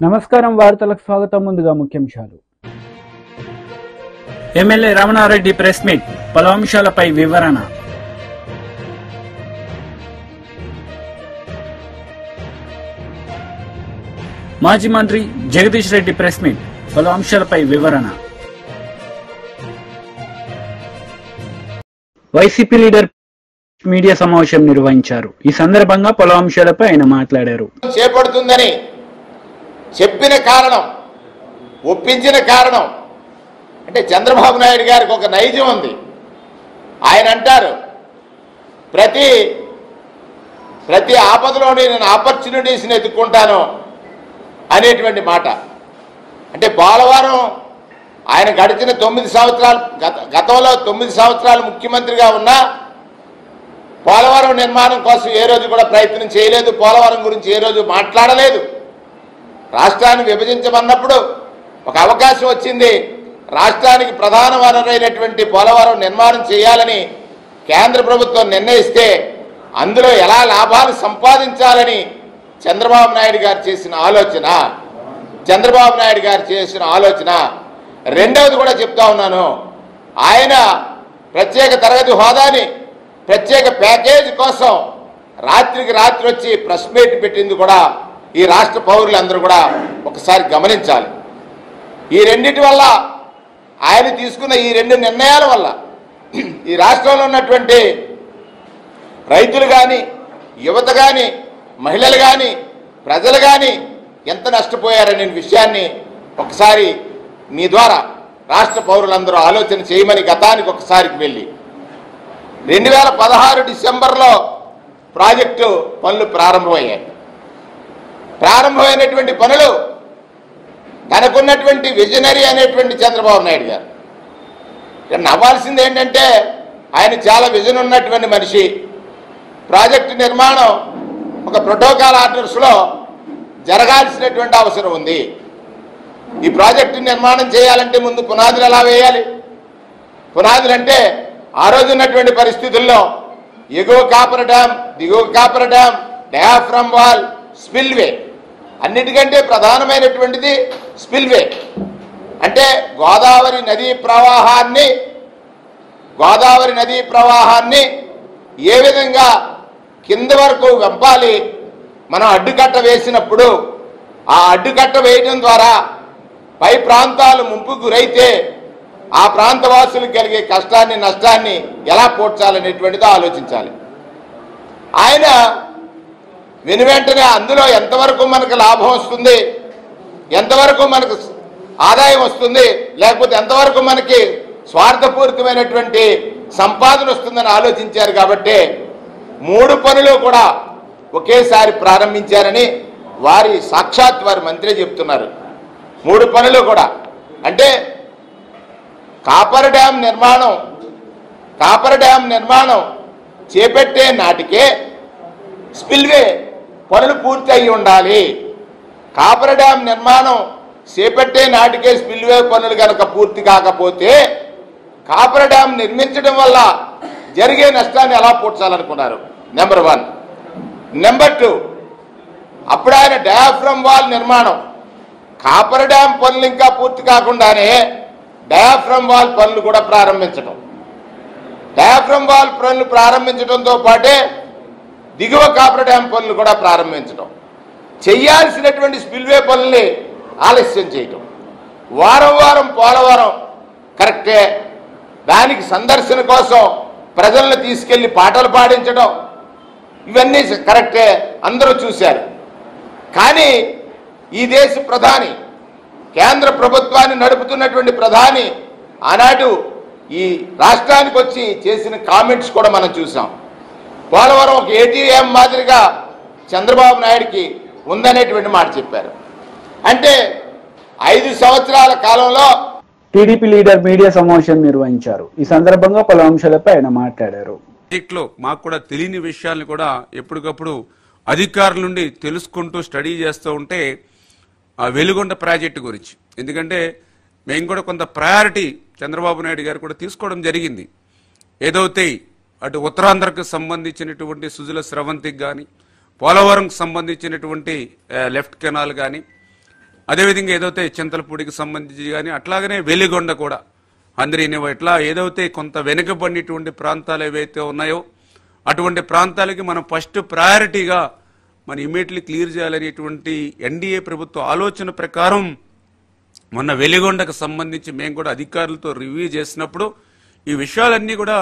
నమస్కారం వార్తలకు స్వాగతం. ముందుగా ముఖ్యాంశాలు. ఎమ్మెల్యే రమణారెడ్డి ప్రెస్ మీట్, పలు అంశాలపై వివరణ. మాజీ మంత్రి జగదీష్ రెడ్డి ప్రెస్ మీట్, పలు అంశాలపై వివరణ. వైసీపీ లీడర్ మీడియా సమావేశం నిర్వహించారు. ఈ సందర్భంగా పలు అంశాలపై ఆయన మాట్లాడారు. చేపడుతుందని చెప్పిన కారణం, ఒప్పించిన కారణం అంటే చంద్రబాబు నాయుడు గారికి ఒక నైజం ఉంది. ఆయన అంటారు, ప్రతి ఆపదలోని నేను ఆపర్చునిటీస్ని ఎత్తుక్కుంటాను అనేటువంటి మాట. అంటే పోలవరం ఆయన గడిచిన 9 సంవత్సరాలు, గతంలో 9 సంవత్సరాలు ముఖ్యమంత్రిగా ఉన్నా పోలవరం నిర్మాణం కోసం ఏ రోజు కూడా ప్రయత్నం చేయలేదు. పోలవరం గురించి ఏ రోజు మాట్లాడలేదు. రాష్ట్రాన్ని విభజించమన్నప్పుడు ఒక అవకాశం వచ్చింది. రాష్ట్రానికి ప్రధాన వనరైనటువంటి పోలవరం నిర్మాణం చేయాలని కేంద్ర ప్రభుత్వం నిర్ణయిస్తే అందులో ఎలా లాభాలు సంపాదించాలని చంద్రబాబు నాయుడు గారు చేసిన ఆలోచన. రెండవది కూడా చెప్తా ఉన్నాను, ఆయన ప్రత్యేక తరగతి హోదాని, ప్రత్యేక ప్యాకేజీ కోసం రాత్రికి రాత్రి వచ్చి ప్రెస్ మీట్ పెట్టింది కూడా ఈ రాష్ట్ర పౌరులందరూ కూడా ఒకసారి గమనించాలి. ఈ రెండింటి వల్ల, ఆయన తీసుకున్న ఈ 2 నిర్ణయాల వల్ల ఈ రాష్ట్రంలో ఉన్నటువంటి రైతులు కానీ, యువత కానీ, మహిళలు కానీ, ప్రజలు కానీ ఎంత నష్టపోయారనే విషయాన్ని ఒకసారి మీ ద్వారా రాష్ట్ర పౌరులందరూ ఆలోచన చేయమని గతానికి ఒకసారికి వెళ్ళి 2016 డిసెంబర్లో ప్రాజెక్టు పనులు ప్రారంభమైనటువంటి పనులు తనకున్నటువంటి విజనరీ అనేటువంటి చంద్రబాబు నాయుడు గారు. నవ్వాల్సింది ఏంటంటే ఆయన చాలా విజన్ ఉన్నటువంటి మనిషి. ప్రాజెక్టు నిర్మాణం ఒక ప్రోటోకాల్ ఆర్డర్స్లో జరగాల్సినటువంటి అవసరం ఉంది. ఈ ప్రాజెక్టు నిర్మాణం చేయాలంటే ముందు పునాదులు ఎలా వేయాలి? పునాదులు అంటే ఆ రోజు ఉన్నటువంటి పరిస్థితుల్లో ఎగువ కాపర్ డ్యామ్, దిగువ copper dam, diaphragm wall, spillway. అన్నిటికంటే ప్రధానమైనటువంటిది స్పిల్వే. అంటే గోదావరి నదీ ప్రవాహాన్ని ఏ విధంగా కింద వరకు వెంపాలి. మనం అడ్డుకట్ట వేసినప్పుడు ఆ అడ్డుకట్ట వేయడం ద్వారా పై ప్రాంతాలు ముంపుకు గురైతే ఆ ప్రాంత వాసులకు కలిగే కష్టాన్ని, నష్టాన్ని ఎలా పోడ్చాలనేటువంటిదో ఆలోచించాలి. ఆయన వెనువెంటనే అందులో ఎంతవరకు మనకు లాభం వస్తుంది, ఎంతవరకు మనకు ఆదాయం వస్తుంది, లేకపోతే ఎంతవరకు మనకి స్వార్థపూరితమైనటువంటి సంపాదన వస్తుందని ఆలోచించారు. కాబట్టి 3 పనులు కూడా ఒకేసారి ప్రారంభించారని సాక్షాత్ వారి మంత్రి చెప్తున్నారు. 3 పనులు కూడా అంటే కాపర్ డ్యామ్ నిర్మాణం చేపట్టే నాటికే స్పిల్వే పనులు పూర్తి అయి ఉండాలి. కాపర్ డ్యామ్ నిర్మాణం చేపట్టే నాటికే స్పిల్వే పనులు కనుక పూర్తి కాకపోతే కాపర్ డ్యామ్ నిర్మించడం వల్ల జరిగే నష్టాన్ని ఎలా పూడ్చాలనుకున్నారు? నెంబర్ 1. నెంబర్ 2, అప్పుడు ఆయన డయాఫ్రమ్ వాల్ నిర్మాణం, కాపర్ డ్యామ్ పనులు ఇంకా పూర్తి కాకుండానే డయాఫ్రమ్ వాల్ పనులు కూడా ప్రారంభించడం. డయాఫ్రమ్ వాల్ పనులు ప్రారంభించడంతో పాటే దిగువ కాపర్ డ్యామ్ పనులు కూడా ప్రారంభించడం. చేయాల్సినటువంటి స్పిల్వే పనుల్ని ఆలస్యం చేయటం. వారం పోలవరం కరెక్టే, దానికి సందర్శన కోసం ప్రజలను తీసుకెళ్లి పాటలు పాడించడం, ఇవన్నీ కరెక్టే, అందరూ చూశారు. కానీ ఈ దేశ ప్రధాని, కేంద్ర ప్రభుత్వాన్ని నడుపుతున్నటువంటి ప్రధాని ఆనాడు ఈ రాష్ట్రానికి వచ్చి చేసిన కామెంట్స్ కూడా మనం చూసాం. పోలవరం ఒక ఏటీఎం మాదిరిగా చంద్రబాబు నాయుడికి ఉందనేటువంటి మాట చెప్పారు. అంటే 5 సంవత్సరాల కాలంలో టీడీపీ లీడర్ మీడియా సమావేశం నిర్వహించారు. ఈ సందర్భంగా పలు అంశాలపై ఆయన మాట్లాడారు. ప్రాజెక్టులో మాకు కూడా తెలియని విషయాలను కూడా ఎప్పటికప్పుడు అధికారుల నుండి తెలుసుకుంటూ స్టడీ చేస్తూ ఉంటే వెలుగొండ ప్రాజెక్టు గురించి, ఎందుకంటే మేము కూడా కొంత ప్రయారిటీ చంద్రబాబు నాయుడు గారు కూడా తీసుకోవడం జరిగింది. ఏదైతే అటు ఉత్తరాంధ్రకు సంబంధించినటువంటి సుజల స్రవంతికి కానీ, పోలవరంకు సంబంధించినటువంటి లెఫ్ట్ కెనాల్ కానీ, అదేవిధంగా ఏదైతే చింతలపూడికి సంబంధించి కానీ అట్లాగనే వెలిగొండ కూడా అందరినీ ఇట్లా ఏదైతే కొంత వెనుకబడినటువంటి ప్రాంతాలు ఏవైతే ఉన్నాయో అటువంటి ప్రాంతాలకి మనం ఫస్ట్ ప్రయారిటీగా మనం ఇమీడియట్లీ క్లియర్ చేయాలనేటువంటి ఎన్డీఏ ప్రభుత్వ ఆలోచన ప్రకారం మొన్న వెలిగొండకు సంబంధించి మేము కూడా అధికారులతో రివ్యూ చేసినప్పుడు ఈ విషయాలన్నీ కూడా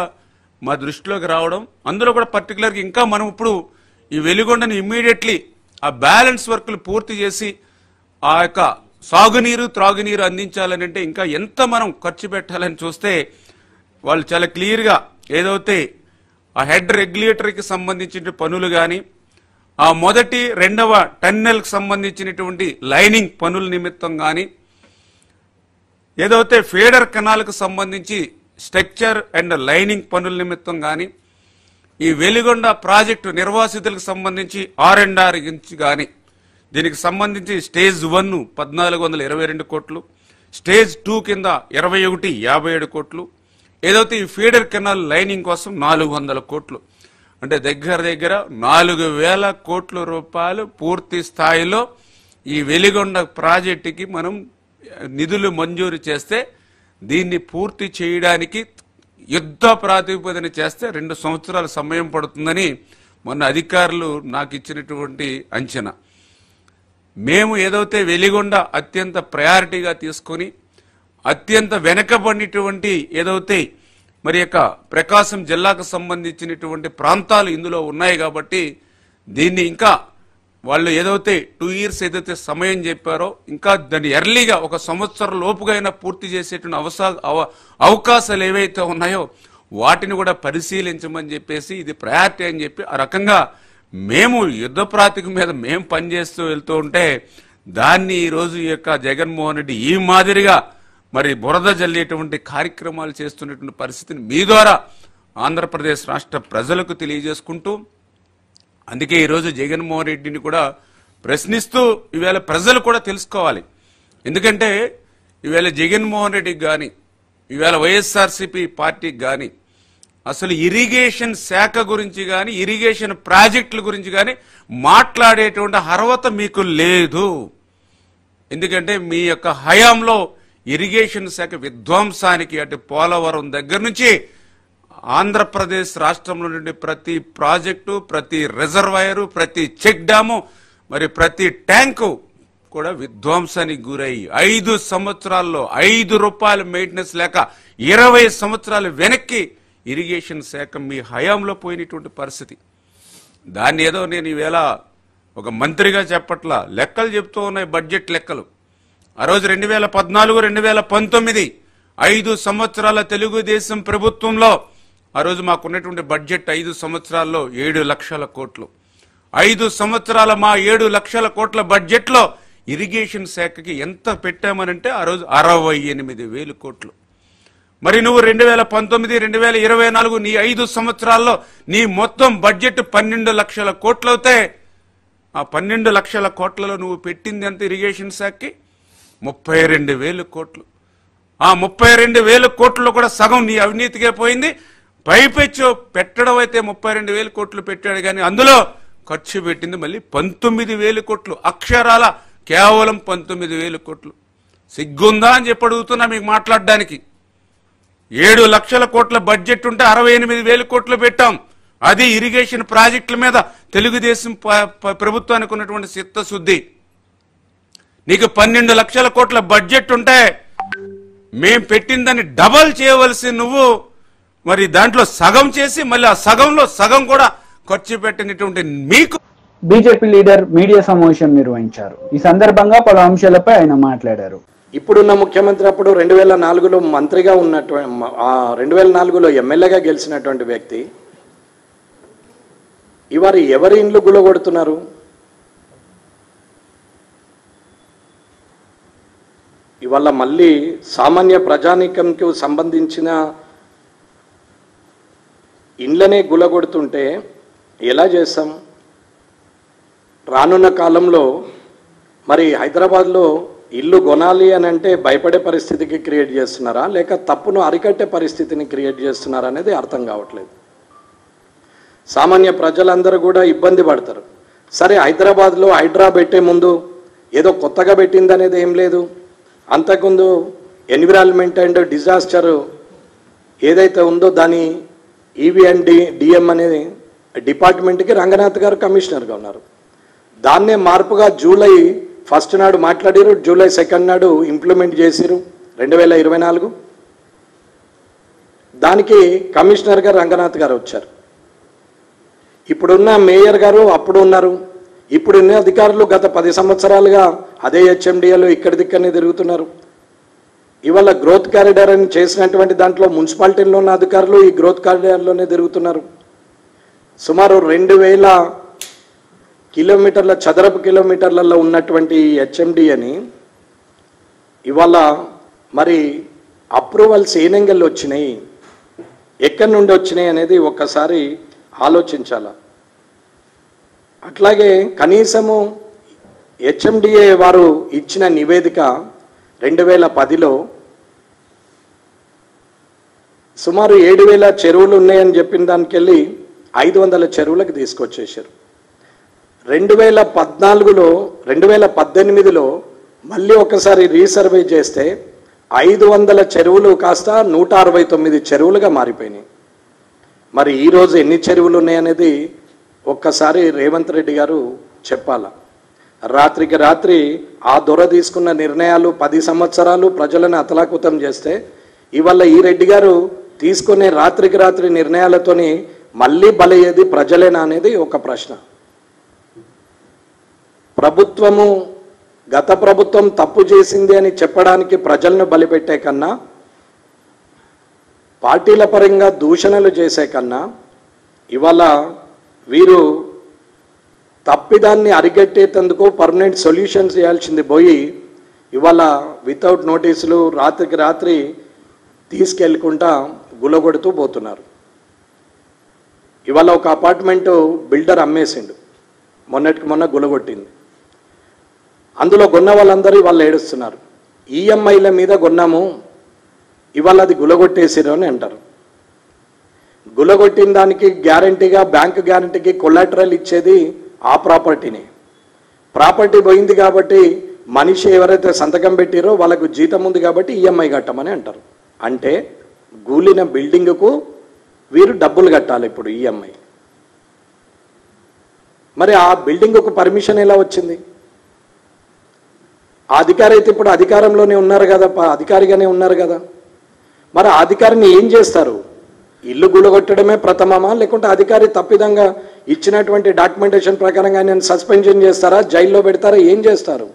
మా దృష్టిలోకి రావడం, అందులో కూడా పర్టికులర్గా ఇంకా మనం ఇప్పుడు ఈ వెలిగొండను ఇమ్మీడియట్లీ ఆ బ్యాలెన్స్ వర్క్లు పూర్తి చేసి ఆ యొక్క సాగునీరు త్రాగునీరు అందించాలని అంటే ఇంకా ఎంత మనం ఖర్చు పెట్టాలని చూస్తే వాళ్ళు చాలా క్లియర్గా ఏదైతే ఆ హెడ్ రెగ్యులేటర్కి సంబంధించిన పనులు కానీ ఆ మొదటి రెండవ టన్నెల్కి సంబంధించినటువంటి లైనింగ్ పనుల నిమిత్తం కానీ ఏదైతే ఫీడర్ కెనాల్కు సంబంధించి స్ట్రక్చర్ అండ్ లైనింగ్ పనుల నిమిత్తం కానీ ఈ వెలిగొండ ప్రాజెక్టు నిర్వాసితులకు సంబంధించి R&R గురించి కానీ దీనికి సంబంధించి స్టేజ్ 1 1422 కోట్లు, స్టేజ్ 2 కింద 2157 కోట్లు, ఏదైతే ఈ ఫీడర్ కెనాల్ లైనింగ్ కోసం 400 కోట్లు, అంటే దగ్గర 4000 కోట్ల రూపాయలు పూర్తి స్థాయిలో ఈ వెలిగొండ ప్రాజెక్టుకి మనం నిధులు మంజూరు చేస్తే దీన్ని పూర్తి చేయడానికి యుద్ధ ప్రాతిపదికన చేస్తే 2 సంవత్సరాల సమయం పడుతుందని మొన్న అధికారులు నాకు ఇచ్చినటువంటి అంచనా. మేము ఏదైతే వెలిగొండ అత్యంత ప్రయారిటీగా తీసుకొని అత్యంత వెనకబడినటువంటి ఏదైతే మరి యొక్క ప్రకాశం జిల్లాకు సంబంధించినటువంటి ప్రాంతాలు ఇందులో ఉన్నాయి కాబట్టి దీన్ని ఇంకా వాళ్ళు ఏదైతే 2 years ఏదైతే సమయం చెప్పారో ఇంకా దాన్ని ఎర్లీగా 1 సంవత్సరం లోపుగా అయినా పూర్తి చేసేటువంటి అవకాశాలు ఏవైతే ఉన్నాయో వాటిని కూడా పరిశీలించమని చెప్పేసి ఇది ప్రయారిటీ అని చెప్పి ఆ రకంగా మేము యుద్ధ ప్రాతిపదిక మీద మేము పనిచేస్తూ వెళ్తూ ఉంటే దాన్ని ఈరోజు ఈ యొక్క జగన్మోహన్ రెడ్డి ఈ మాదిరిగా మరి బురద జల్లేటువంటి కార్యక్రమాలు చేస్తున్నటువంటి పరిస్థితిని మీ ద్వారా ఆంధ్రప్రదేశ్ రాష్ట్ర ప్రజలకు తెలియజేసుకుంటూ అందుకే ఈరోజు జగన్మోహన్ రెడ్డిని కూడా ప్రశ్నిస్తూ ఈవేళ ప్రజలు కూడా తెలుసుకోవాలి. ఎందుకంటే ఈవేళ జగన్మోహన్ రెడ్డికి కానీ ఈవేళ వైఎస్ఆర్సీపీ పార్టీకి కానీ అసలు ఇరిగేషన్ శాఖ గురించి కానీ ఇరిగేషన్ ప్రాజెక్టుల గురించి కానీ మాట్లాడేటువంటి అర్హత మీకు లేదు. ఎందుకంటే మీ యొక్క హయాంలో ఇరిగేషన్ శాఖ విధ్వంసానికి అటు పోలవరం దగ్గర నుంచి ఆంధ్రప్రదేశ్ రాష్ట్రంలో నుండి ప్రతి ప్రాజెక్టు, ప్రతి రిజర్వాయరు, ప్రతి చెక్ డ్యాము, మరి ప్రతి ట్యాంకు కూడా విధ్వంసానికి గురయ్యి 5 సంవత్సరాల్లో 5 రూపాయల మెయింటెనెన్స్ లేక 20 సంవత్సరాలు వెనక్కి ఇరిగేషన్ శాఖ మీ హయాంలో పోయినటువంటి పరిస్థితి. దాన్ని ఏదో నేను ఈవేళ ఒక మంత్రిగా చెప్పట్లా, లెక్కలు చెప్తూ ఉన్నాయి, బడ్జెట్ లెక్కలు. ఆ రోజు 2014-2019 5 సంవత్సరాల తెలుగుదేశం ప్రభుత్వంలో ఆ రోజు మాకున్నటువంటి బడ్జెట్ 5 సంవత్సరాల్లో 7 లక్షల కోట్లు. 5 సంవత్సరాల మా 7 లక్షల కోట్ల బడ్జెట్లో ఇరిగేషన్ శాఖకి ఎంత పెట్టామనంటే ఆ రోజు 68,000 కోట్లు. మరి నువ్వు 2019-2024 నీ 5 సంవత్సరాల్లో నీ మొత్తం బడ్జెట్ 12 లక్షల కోట్లు అవుతే ఆ 12 లక్షల కోట్లలో నువ్వు పెట్టింది ఎంత ఇరిగేషన్ శాఖకి? 32,000 కోట్లు. ఆ 32,000 కోట్లలో కూడా సగం నీ అవినీతికే పోయింది. పైపెచ్చు పెట్టడం అయితే 32,000 కోట్లు పెట్టాడు కానీ అందులో ఖర్చు పెట్టింది మళ్ళీ 19,000 కోట్లు. అక్షరాల కేవలం 19,000 కోట్లు. సిగ్గుందా అని చెప్పి అడుగుతున్నా మీకు మాట్లాడడానికి. 7 లక్షల కోట్ల బడ్జెట్ ఉంటే 68,000 కోట్లు పెట్టాం. అది ఇరిగేషన్ ప్రాజెక్టుల మీద తెలుగుదేశం ప్రభుత్వానికి ఉన్నటువంటి చిత్తశుద్ధి. నీకు 12 లక్షల కోట్ల బడ్జెట్ ఉంటే మేం పెట్టిందని డబల్ చేయవలసి నువ్వు మరి దాంట్లో సగం చేసి మళ్ళీ ఆ సగంలో సగం కూడా ఖర్చు పెట్టినటువంటి మీకు. బీజేపీ లీడర్ మీడియా సమావేశం నిర్వహించారు. ఈ సందర్భంగా పలు అంశాలపై ఆయన మాట్లాడారు. ఇప్పుడున్న ముఖ్యమంత్రి అప్పుడు 2004లో మంత్రిగా ఉన్నటువంటి 2004లో ఎమ్మెల్యేగా గెలిచినటువంటి వ్యక్తి ఇవాళ ఎవరి ఇండ్లు గులగొడుతున్నారు? ఇవాళ మళ్ళీ సామాన్య ప్రజానీకంకి సంబంధించిన ఇండ్లనే గులగొడుతుంటే ఎలా చేస్తాం? రానున్న కాలంలో మరి హైదరాబాద్లో ఇల్లు కొనాలి అని అంటే భయపడే పరిస్థితికి క్రియేట్ చేస్తున్నారా, లేక తప్పును అరికట్టే పరిస్థితిని క్రియేట్ చేస్తున్నారా అనేది అర్థం కావట్లేదు. సామాన్య ప్రజలందరూ కూడా ఇబ్బంది పడతారు. సరే, హైదరాబాద్లో హైడ్రా పెట్టే ముందు ఏదో కొత్తగా పెట్టింది అనేది ఏం లేదు. అంతకుముందు ఎన్విరాన్మెంట్ అండ్ డిజాస్టర్ ఏదైతే ఉందో దాని ఈవీ అండ్ డిఎం అనేది డిపార్ట్మెంట్కి రంగనాథ్ గారు కమిషనర్గా ఉన్నారు. దాన్నే మార్పుగా జూలై 1 నాడు మాట్లాడారు, జూలై 2 నాడు ఇంప్లిమెంట్ చేసిరు 2024. దానికి కమిషనర్గా రంగనాథ్ గారు వచ్చారు. ఇప్పుడున్న మేయర్ గారు అప్పుడు ఉన్నారు. ఇప్పుడున్న అధికారులు గత 10 సంవత్సరాలుగా అదే హెచ్ఎండిఏలో ఇక్కడిదిక్కడనే తిరుగుతున్నారు. ఇవాళ గ్రోత్ కారిడార్ అని చేసినటువంటి దాంట్లో మున్సిపాలిటీల్లో ఉన్న అధికారులు ఈ గ్రోత్ కారిడార్లోనే తిరుగుతున్నారు. సుమారు 2000 కిలోమీటర్ల చదరపు కిలోమీటర్లలో ఉన్నటువంటి హెచ్ఎండిఏని ఇవాళ మరి అప్రూవల్స్ ఏ నెంగల్లో వచ్చినాయి, ఎక్కడి నుండి వచ్చినాయి అనేది ఒక్కసారి ఆలోచించాల. అట్లాగే కనీసము హెచ్ఎండిఏ వారు ఇచ్చిన నివేదిక 2010లో సుమారు 7000 చెరువులు ఉన్నాయని చెప్పిన దానికి వెళ్ళి 500 చెరువులకు తీసుకొచ్చేసారు. 2018లో మళ్ళీ ఒకసారి రీసర్వే చేస్తే 500 చెరువులు కాస్త 169 చెరువులుగా మారిపోయినాయి. మరి ఈరోజు ఎన్ని చెరువులు ఉన్నాయనేది ఒక్కసారి రేవంత్ రెడ్డి గారు చెప్పాలా. రాత్రికి రాత్రి ఆ దొర తీసుకున్న నిర్ణయాలు 10 సంవత్సరాలు ప్రజలను అతలాకుతం చేస్తే ఇవాళ ఈ రెడ్డి గారు తీసుకునే రాత్రికి రాత్రి నిర్ణయాలతోని మళ్ళీ బలయ్యేది ప్రజలేనా అనేది ఒక ప్రశ్న. ప్రభుత్వము గత ప్రభుత్వం తప్పు చేసింది అని చెప్పడానికి ప్రజలను బలిపెట్టే కన్నా, పార్టీల పరంగా దూషణలు చేసే కన్నా ఇవాళ వీరు తప్పిదాన్ని అరికట్టేందుకు పర్మనెంట్ సొల్యూషన్స్ చేయాల్సింది పోయి ఇవాళ వితౌట్ నోటీసులు రాత్రికి రాత్రి తీసుకెళ్ళకుండా గులగొడుతూ పోతున్నారు. ఇవాళ ఒక అపార్ట్మెంటు బిల్డర్ అమ్మేసిండు, మొన్నటికి మొన్న గులగొట్టింది. అందులో కొన్న వాళ్ళందరూ వాళ్ళు ఏడుస్తున్నారు. ఈఎంఐల మీద కొన్నాము, ఇవాళ అది గులగొట్టేసిరు అని అంటారు. గులగొట్టిన దానికి గ్యారంటీగా బ్యాంకు గ్యారంటీకి కొలాటరల్ ఇచ్చేది ఆ ప్రాపర్టీని. ప్రాపర్టీ పోయింది కాబట్టి మనిషి ఎవరైతే సంతకం పెట్టిరో వాళ్ళకు జీతం ఉంది కాబట్టి ఈఎంఐ కట్టమని అంటారు. అంటే గూలిన బిల్డింగ్కు వీరు డబ్బులు కట్టాలి ఇప్పుడు ఈఎంఐ. మరి ఆ బిల్డింగ్కు పర్మిషన్ ఎలా వచ్చింది? ఆ అధికారి అయితే ఇప్పుడు అధికారంలోనే ఉన్నారు కదా, అధికారిగానే ఉన్నారు కదా. మరి ఆ అధికారిని ఏం చేస్తారు? ఇల్లు గులగొట్టడమే ప్రథమమా, లేకుంటే అధికారి తప్పిదంగా ఇచ్చినటువంటి డాక్యుమెంటేషన్ ప్రకారంగా ఆయన సస్పెన్షన్ చేస్తారా, జైల్లో పెడతారా, ఏం చేస్తారు?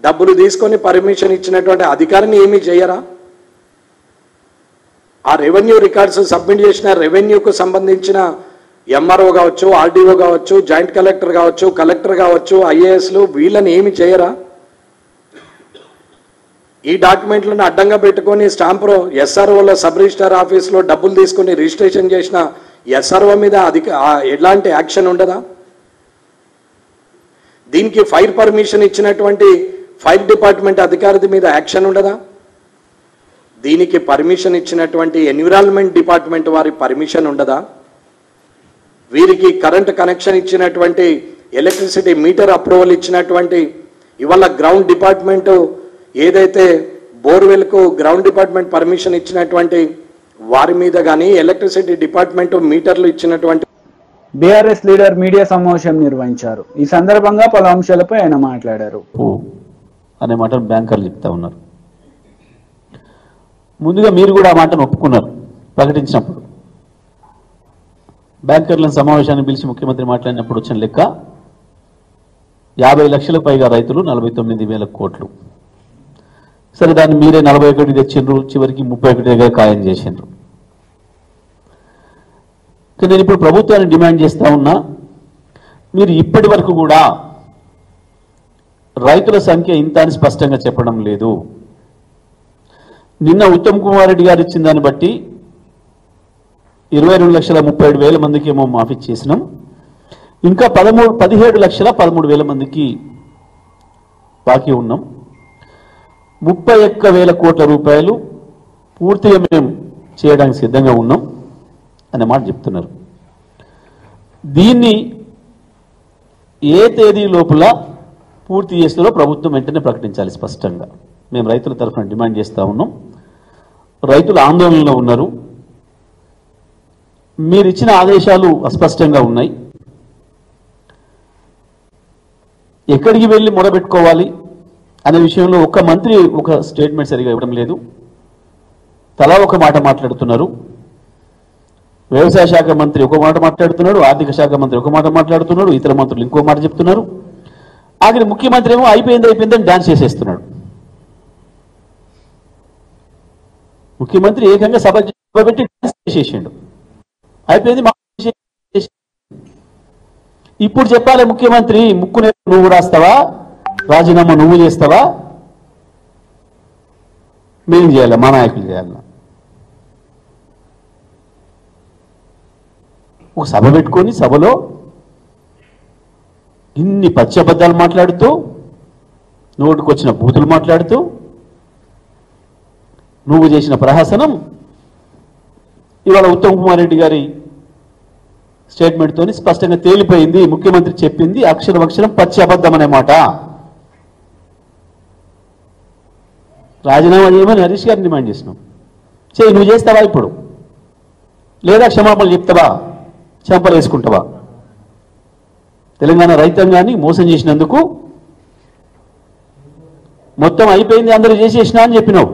డబ్బులు తీసుకొని పర్మిషన్ ఇచ్చినటువంటి అధికారిని ఏమీ చేయరా? ఆ రెవెన్యూ రికార్డ్స్ సబ్మిట్ చేసిన రెవెన్యూకు సంబంధించిన ఎంఆర్ఓ కావచ్చు, ఆర్డీఓ కావచ్చు, జాయింట్ కలెక్టర్ కావచ్చు, కలెక్టర్ కావచ్చు, ఐఏఎస్లు వీళ్ళని ఏమి చేయరా? ఈ డాక్యుమెంట్లను అడ్డంగా పెట్టుకొని స్టాంపు ఎస్ఆర్ఓల సబ్ రిజిస్టార్ ఆఫీస్లో డబ్బులు తీసుకుని రిజిస్ట్రేషన్ చేసిన ఎస్ఆర్ఓ మీద ఎలాంటి యాక్షన్ ఉండదా? దీనికి ఫైర్ పర్మిషన్ ఇచ్చినటువంటి ఫైర్ డిపార్ట్మెంట్ అధికారి మీద యాక్షన్ ఉండదా? దీనికి పర్మిషన్ ఇచ్చినటువంటి ఎన్విరాన్మెంట్ డిపార్ట్మెంట్ వారి పర్మిషన్ ఉండదా? వీరికి కరెంట్ కనెక్షన్ ఇచ్చినటువంటి ఎలక్ట్రిసిటీ మీటర్ అప్రూవల్ ఇచ్చినటువంటి ఇవాళ గ్రౌండ్ డిపార్ట్మెంట్ ఏదైతే బోర్వెల్కు గ్రౌండ్ డిపార్ట్మెంట్ పర్మిషన్ ఇచ్చినటువంటి వారి మీద కానీ ఎలక్ట్రిసిటీ డిపార్ట్మెంట్ మీటర్లు ఇచ్చినటువంటి బీఆర్ఎస్ లీడర్ మీడియా సమావేశం నిర్వహించారు. ఈ సందర్భంగా పలు అంశాలపై ఆయన మాట్లాడారు. అనే మాటను బ్యాంకర్లు చెప్తా ఉన్నారు. ముందుగా మీరు కూడా ఆ మాటను ఒప్పుకున్నారు ప్రకటించినప్పుడు. బ్యాంకర్లను సమావేశాన్ని పిలిచి ముఖ్యమంత్రి మాట్లాడినప్పుడు వచ్చిన లెక్క 50 లక్షలకు పైగా రైతులు 49,000 కోట్లు. సరే, దాన్ని మీరే 41 తెచ్చిండ్రు, చివరికి 31 దగ్గర ఖాయం చేసిండ్రు. నేను ఇప్పుడు ప్రభుత్వాన్ని డిమాండ్ చేస్తా ఉన్నా, మీరు ఇప్పటి వరకు కూడా రైతుల సంఖ్య ఇంత అని స్పష్టంగా చెప్పడం లేదు. నిన్న ఉత్తమ్ కుమార్ రెడ్డి గారు ఇచ్చిన దాన్ని బట్టి 22,37,000 మందికి ఏమో మాఫీ చేసినాం, ఇంకా 17,13,000 మందికి బాకీ ఉన్నాం. 31,000 కోట్ల రూపాయలు పూర్తిగా మేము చేయడానికి సిద్ధంగా ఉన్నాం అనే మాట చెప్తున్నారు. దీన్ని ఏ తేదీ లోపల పూర్తి చేస్తారో ప్రభుత్వం వెంటనే ప్రకటించాలి స్పష్టంగా. మేము రైతుల తరఫున డిమాండ్ చేస్తూ ఉన్నాం. రైతులు ఆందోళనలో ఉన్నారు. మీరు ఇచ్చిన ఆదేశాలు అస్పష్టంగా ఉన్నాయి. ఎక్కడికి వెళ్ళి మొదలుపెట్టుకోవాలి అనే విషయంలో ఒక్క మంత్రి ఒక స్టేట్మెంట్ సరిగా ఇవ్వడం లేదు. తలా ఒక మాట మాట్లాడుతున్నారు. వ్యవసాయ శాఖ మంత్రి ఒక మాట మాట్లాడుతున్నాడు, ఆర్థిక శాఖ మంత్రి ఒక మాట మాట్లాడుతున్నాడు, ఇతర మంత్రులు ఇంకో మాట చెప్తున్నారు. ఆఖరి ముఖ్యమంత్రి ఏమో అయిపోయిందని డాన్స్ చేసేస్తున్నాడు. ముఖ్యమంత్రి ఏకంగా సభ పెట్టి డాన్స్ చేసేసిండు. అయిపోయింది. ఇప్పుడు చెప్పాలి ముఖ్యమంత్రి, ముక్కునే నువ్వు రాస్తావా, రాజీనామా నువ్వు చేస్తావా, మేం చేయాలి, మా నాయకులు చేయాలి. ఒక సభ పెట్టుకొని సభలో ఇన్ని పచ్చబద్దాలు మాట్లాడుతూ, నోటికొచ్చిన బూతులు మాట్లాడుతూ, నువ్వు చేసిన ప్రహసనం ఇవాళ ఉత్తమ్ కుమార్ రెడ్డి గారి స్టేట్మెంట్తో స్పష్టంగా తేలిపోయింది. ముఖ్యమంత్రి చెప్పింది అక్షరం పచ్చి అబద్ధం అనే మాట. రాజీనామా చేయమని హరీష్ గారిని డిమాండ్ చేసినాం. చేయి, నువ్వు చేస్తావా ఇప్పుడు, లేదా క్షమాపణలు చెప్తావా, చెంపలు వేసుకుంటావా? తెలంగాణ రైతాంగాన్ని మోసం చేసినందుకు మొత్తం అయిపోయింది, అందరూ చేసేసినా అని చెప్పినావు.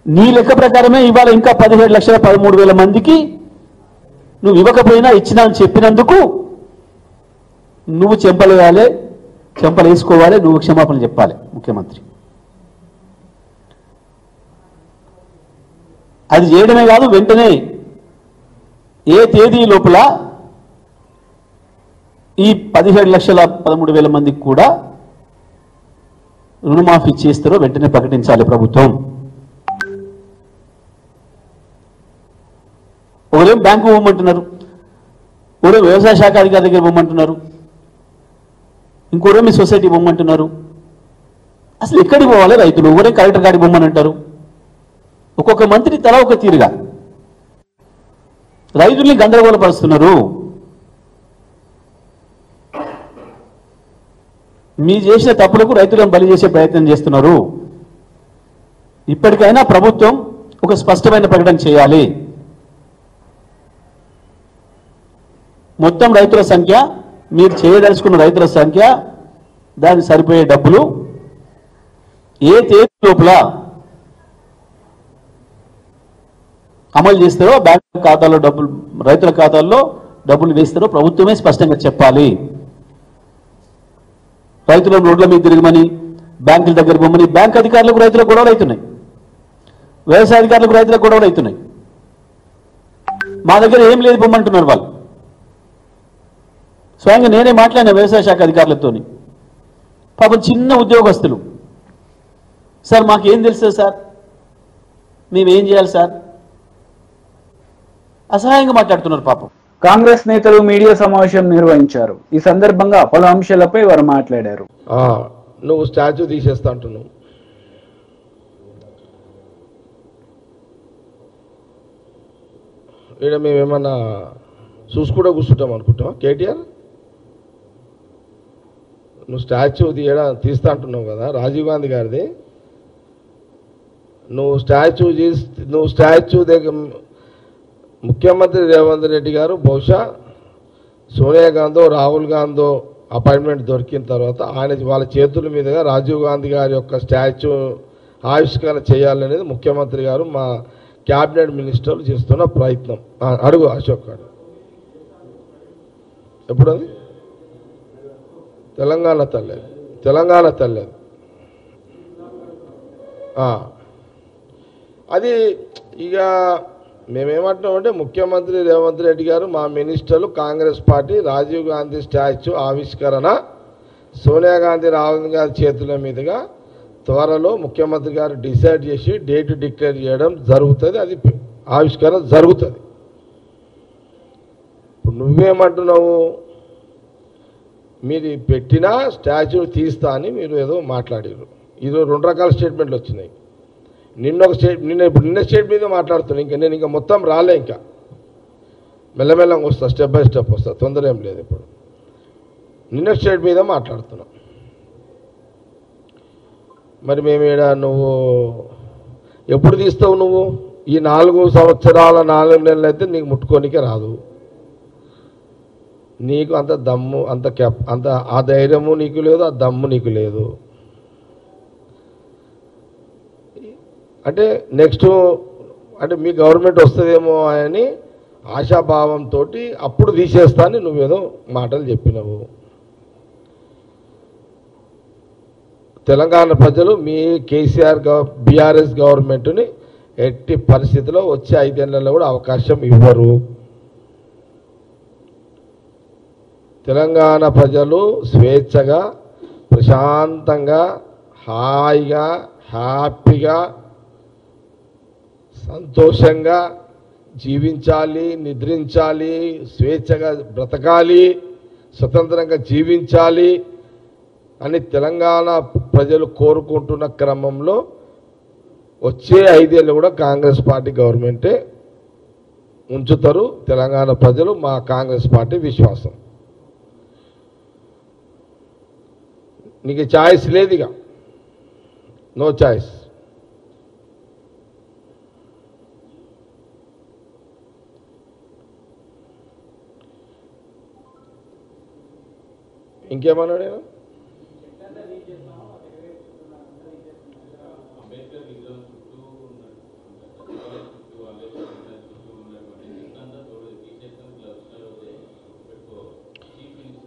నీ లెక్క ప్రకారమే ఇవాళ ఇంకా 17,13,000 మందికి నువ్వు ఇవ్వకపోయినా ఇచ్చినా అని చెప్పినందుకు నువ్వు చెంపలు వేయాలి, చెంపలు వేసుకోవాలి, నువ్వు క్షమాపణ చెప్పాలి ముఖ్యమంత్రి. అది చేయడమే కాదు, వెంటనే ఏ తేదీ లోపల ఈ 17,13,000 మందికి కూడా రుణమాఫీ చేస్తారో వెంటనే ప్రకటించాలి ప్రభుత్వం. ఒకరేం బ్యాంకు పోమంటున్నారు, ఒకరేం వ్యవసాయ శాఖ అధికారి దగ్గర పోమంటున్నారు, ఇంకోరేం మీ సొసైటీ పోమంటున్నారు. అసలు ఎక్కడికి పోవాలి రైతులు? ఒకరే కలెక్టర్ గారికి పోమని అంటారు. ఒక్కొక్క మంత్రి తల ఒక తీరుగా రైతుల్ని గందరగోళపరుస్తున్నారు. మీ చేసిన తప్పులకు రైతులను బలి చేసే ప్రయత్నం చేస్తున్నారు. ఇప్పటికైనా ప్రభుత్వం ఒక స్పష్టమైన ప్రకటన చేయాలి. మొత్తం రైతుల సంఖ్య, మీరు చేయదలుచుకున్న రైతుల సంఖ్య, దానికి సరిపోయే డబ్బులు ఏ తేదీ లోపల అమలు చేస్తారో, బ్యాంకు ఖాతాలో డబ్బులు, రైతుల ఖాతాల్లో డబ్బులు వేస్తారో ప్రభుత్వమే స్పష్టంగా చెప్పాలి. రైతుల రోడ్ల మీద తిరగమని, బ్యాంకుల దగ్గర పోమని, బ్యాంక్ అధికారులకు రైతులకు గొడవలు అవుతున్నాయి, వ్యవసాయ అధికారులకు రైతులకు గొడవలు అవుతున్నాయి. మా దగ్గర ఏం లేదు పొమ్మంటున్నారు వాళ్ళు. స్వయంగా నేనే మాట్లాడిన వ్యవసాయ శాఖ అధికారులతో. పాపం చిన్న ఉద్యోగస్తులు, సార్ మాకేం తెలుసు సార్, మేమేం చేయాలి సార్, అసహాయంగా మాట్లాడుతున్నారు పాపం. కాంగ్రెస్ నేతలు మీడియా సమావేశం నిర్వహించారు. ఈ సందర్భంగా పలు అంశాలపై వారు మాట్లాడారు. నువ్వు స్టాచ్యూ తీసేస్తా అంటున్నావు, ఇక్కడ మేమేమన్నా చూసుకుంటూ కూర్చుంటాం అనుకుంటావా కేటీఆర్? నువ్వు స్టాచ్యూ తీస్తా అంటున్నావు కదా రాజీవ్ గాంధీ గారిది. నువ్వు స్టాచ్యూ దగ్గర ముఖ్యమంత్రి రేవంత్ రెడ్డి గారు బహుశా సోనియా గాంధీ రాహుల్ గాంధీ అపాయింట్మెంట్ దొరికిన తర్వాత వాళ్ళ చేతుల మీదుగా రాజీవ్ గాంధీ గారి యొక్క స్టాచ్యూ ఆవిష్కరణ చేయాలనేది ముఖ్యమంత్రి గారు మా క్యాబినెట్ మినిస్టర్లు చేస్తున్న ప్రయత్నం. అడుగు అశోక్ గారు, ఎప్పుడు అది? తెలంగాణ తల్లి అది. ఇక మేమేమంటున్నామంటే ముఖ్యమంత్రి రేవంత్ రెడ్డి గారు, మా మినిస్టర్లు, కాంగ్రెస్ పార్టీ రాజీవ్ గాంధీ స్టాచ్యూ ఆవిష్కరణ సోనియా గాంధీ రాహుల్ గాంధీ చేతుల మీదుగా త్వరలో ముఖ్యమంత్రి గారు డిసైడ్ చేసి డేట్ డిక్లేర్ చేయడం జరుగుతుంది. అది ఆవిష్కరణ జరుగుతుంది. ఇప్పుడు నువ్వేమంటున్నావు, మీరు పెట్టినా స్టాచ్యూ తీస్తా అని మీరు ఏదో మాట్లాడారు. ఇది 2 రకాల స్టేట్మెంట్లు వచ్చినాయి. నిన్న స్టేట్ మీద మాట్లాడుతున్నా. నేను ఇంకా మొత్తం రాలే, ఇంకా మెల్లమెల్లంగా వస్తా, స్టెప్ బై స్టెప్ వస్తా, తొందర ఏం లేదు. ఇప్పుడు నిన్న స్టేట్ మీద మాట్లాడుతున్నా. మరి మేము ఈడ నువ్వు ఎప్పుడు తీస్తావు? నువ్వు ఈ 4 సంవత్సరాల 4 నెలలు అయితే నీకు ముట్టుకోనికే రాదు. నీకు అంత దమ్ము అంత ఆ ధైర్యము నీకు లేదు, ఆ దమ్ము నీకు లేదు. అంటే నెక్స్ట్ అంటే మీ గవర్నమెంట్ వస్తుందేమో అని ఆశాభావంతో అప్పుడు తీసేస్తాను నువ్వేదో మాటలు చెప్పినావు. తెలంగాణ ప్రజలు మీ కేసీఆర్ బీఆర్ఎస్ గవర్నమెంట్ని ఎట్టి పరిస్థితిలో వచ్చే 5 ఏళ్లలో కూడా అవకాశం ఇవ్వరు. తెలంగాణ ప్రజలు స్వేచ్ఛగా ప్రశాంతంగా హాయిగా హ్యాపీగా సంతోషంగా జీవించాలి, నిద్రించాలి, స్వేచ్ఛగా బ్రతకాలి, స్వతంత్రంగా జీవించాలి అని తెలంగాణ ప్రజలు కోరుకుంటున్న క్రమంలో వచ్చే 5 ఏళ్ళు కూడా కాంగ్రెస్ పార్టీ గవర్నమెంటే ఉంచుతారు తెలంగాణ ప్రజలు. మా కాంగ్రెస్ పార్టీ విశ్వాసం. నీకు ఛాయిస్ లేదు, ఇక నో ఛాయిస్. ఇంకేమన్నా నేను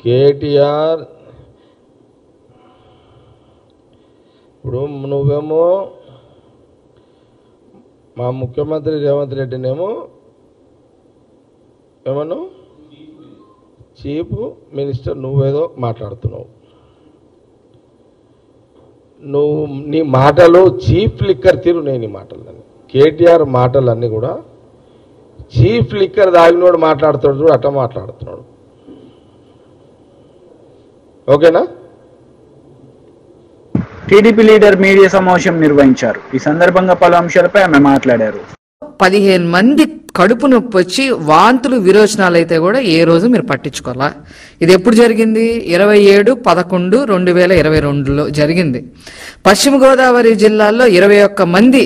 కేటీఆర్ ఇప్పుడు నువ్వేమో మా ముఖ్యమంత్రి రేవంత్ రెడ్డినేమో ఏమన్నావు? చీఫ్ మినిస్టర్ నువ్వేదో మాట్లాడుతున్నావు. నువ్వు నీ మాటలు చీఫ్ లిక్కర్ తీరు. నేను ఈ మాటలన్నీ కేటీఆర్ మాటలన్నీ కూడా చీఫ్ లిక్కర్ దాగినోడు మాట్లాడుతున్నాడు, అట్లా మాట్లాడుతున్నాడు. ఓకేనా? టీడీపీ లీడర్ మీడియా సమావేశం నిర్వహించారు. ఈ సందర్భంగా పలు అంశాలపై ఆమె మాట్లాడారు. 15 మంది కడుపు నొప్పి వచ్చి వాంతులు విరోచనాలు అయితే కూడా ఏ రోజు మీరు పట్టించుకోవాలా? ఇది ఎప్పుడు జరిగింది? 27/11/2022లో జరిగింది. పశ్చిమ గోదావరి జిల్లాలో 21 మంది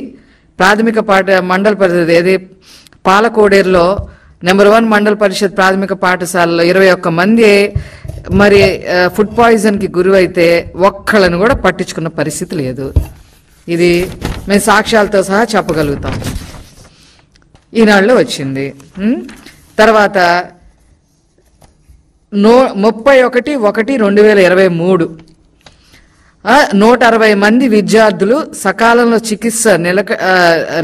ప్రాథమిక మండల పరిషత్ ఏది పాలకోడేరులో నెంబర్ 1 మండల పరిషత్ ప్రాథమిక పాఠశాలలో 21 మంది మరి ఫుడ్ పాయిజన్ కి గురైతే ఒక్కళ్ళని కూడా పట్టించుకున్న పరిస్థితి లేదు. ఇది మేము సాక్ష్యాలతో సహా చెప్పగలుగుతాం. ఈనాడులో వచ్చింది. తర్వాత 31/1/2023 160 మంది విద్యార్థులు సకాలంలో చికిత్స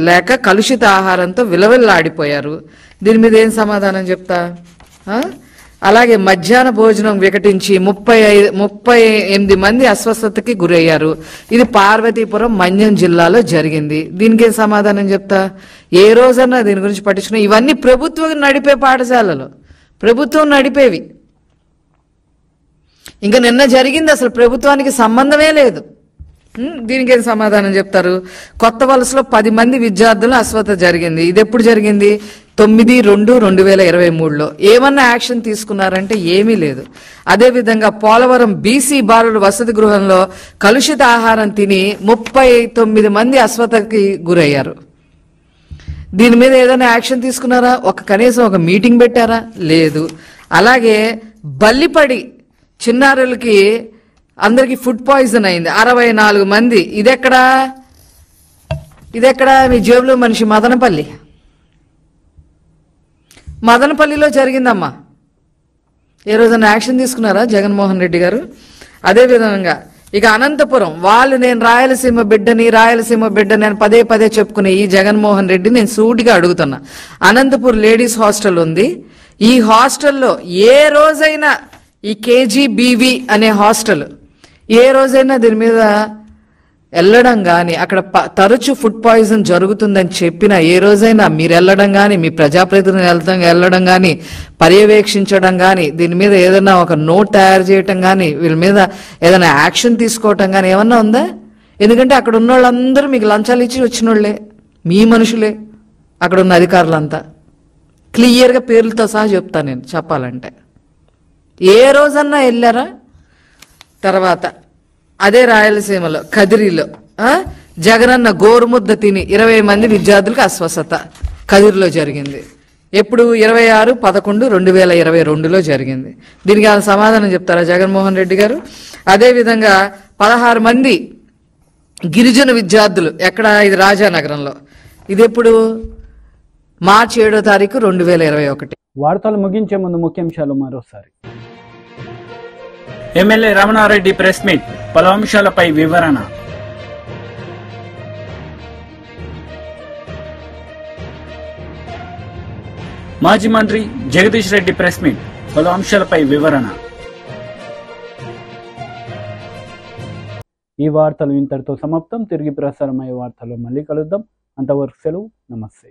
లేక కలుషిత ఆహారంతో విలవిల్లాడిపోయారు. దీని మీద ఏం సమాధానం చెప్తా? అలాగే మధ్యాహ్న భోజనం వికటించి 38 మంది అస్వస్థతకి గురయ్యారు. ఇది పార్వతీపురం మన్యం జిల్లాలో జరిగింది. దీనికి ఏం సమాధానం చెప్తా? ఏ రోజన్నా దీని గురించి పట్టించుకున్నా? ఇవన్నీ ప్రభుత్వం నడిపే పాఠశాలలు, ప్రభుత్వం నడిపేవి. ఇంకా నిన్న జరిగింది అసలు ప్రభుత్వానికి సంబంధమే లేదు. దీనికి ఏం సమాధానం చెప్తారు? కొత్త వలసలో 10 మంది విద్యార్థులు అస్వస్థత జరిగింది. ఇది ఎప్పుడు జరిగింది? 9/2/2023లో. ఏమన్నా యాక్షన్ తీసుకున్నారంటే ఏమీ లేదు. అదేవిధంగా పోలవరం బీసీ బాలుల వసతి గృహంలో కలుషిత ఆహారం తిని 39 మంది అస్వస్థతకి గురయ్యారు. దీని మీద ఏదైనా యాక్షన్ తీసుకున్నారా? కనీసం ఒక మీటింగ్ పెట్టారా? లేదు. అలాగే బల్లిపడి చిన్నారులకి అందరికి ఫుడ్ పాయిజన్ అయింది, 64 మంది. ఇదెక్కడా? మీ జేబులో మనిషి మదనపల్లిలో జరిగిందమ్మా. ఏ రోజైనా యాక్షన్ తీసుకున్నారా జగన్మోహన్ రెడ్డి గారు? అదేవిధంగా ఇక అనంతపురం నేను రాయలసీమ బిడ్డని అని పదే చెప్పుకునే ఈ జగన్మోహన్ రెడ్డి నేను సూటిగా అడుగుతున్నా. అనంతపురం లేడీస్ హాస్టల్ ఉంది. ఈ హాస్టల్లో ఏ రోజైనా ఈ కేజీబీవీ అనే హాస్టల్ ఏ రోజైనా దీని మీద వెళ్ళడం కానీ అక్కడ తరచూ ఫుడ్ పాయిజన్ జరుగుతుందని చెప్పినా ఏ రోజైనా మీరు వెళ్ళడం కానీ మీ ప్రజాప్రతినిధులు వెళ్ళడం కానీ పర్యవేక్షించడం కానీ దీని మీద ఏదైనా ఒక నోట్ తయారు చేయటం కానీ వీళ్ళ మీద ఏదైనా యాక్షన్ తీసుకోవటం కానీ ఏమన్నా ఉందా? ఎందుకంటే అక్కడ ఉన్న వాళ్ళందరూ మీకు లంచాలు ఇచ్చి వచ్చిన వాళ్ళే, మీ మనుషులే. అక్కడ ఉన్న అధికారులంతా క్లియర్గా పేర్లతో సహా చెప్తాను నేను చెప్పాలంటే. ఏ రోజన్నా వెళ్ళారా? తర్వాత అదే రాయలసీమలో కదిరిలో జగనన్న గోరుముద్ద తిని 20 మంది విద్యార్థులకు అస్వస్థత కదిరిలో జరిగింది. ఎప్పుడు 26/11/2022లో జరిగింది. దీనికి ఆయన సమాధానం చెప్తారా జగన్మోహన్ రెడ్డి గారు? అదేవిధంగా 16 మంది గిరిజన విద్యార్థులు ఎక్కడ, ఇది రాజానగరంలో, ఇది ఎప్పుడు మార్చి 7వ తారీఖు 2021. వార్తలు ముగించే ముందు ముఖ్యాంశాలు మరోసారి. ఎమ్మెల్యే రమణారెడ్డి ప్రెస్ మీట్, పలు అంశాలపై వివరణ. మాజీ మంత్రి జగదీష్ రెడ్డి ప్రెస్ మీట్, పలు అంశాలపై వివరణ. ఈ వార్తలు ఇంతటితో సమాప్తం. తిరిగి ప్రసారమయ్యే వార్తల్లో మళ్ళీ కలుద్దాం. అంతవరకు సెలవు. నమస్తే.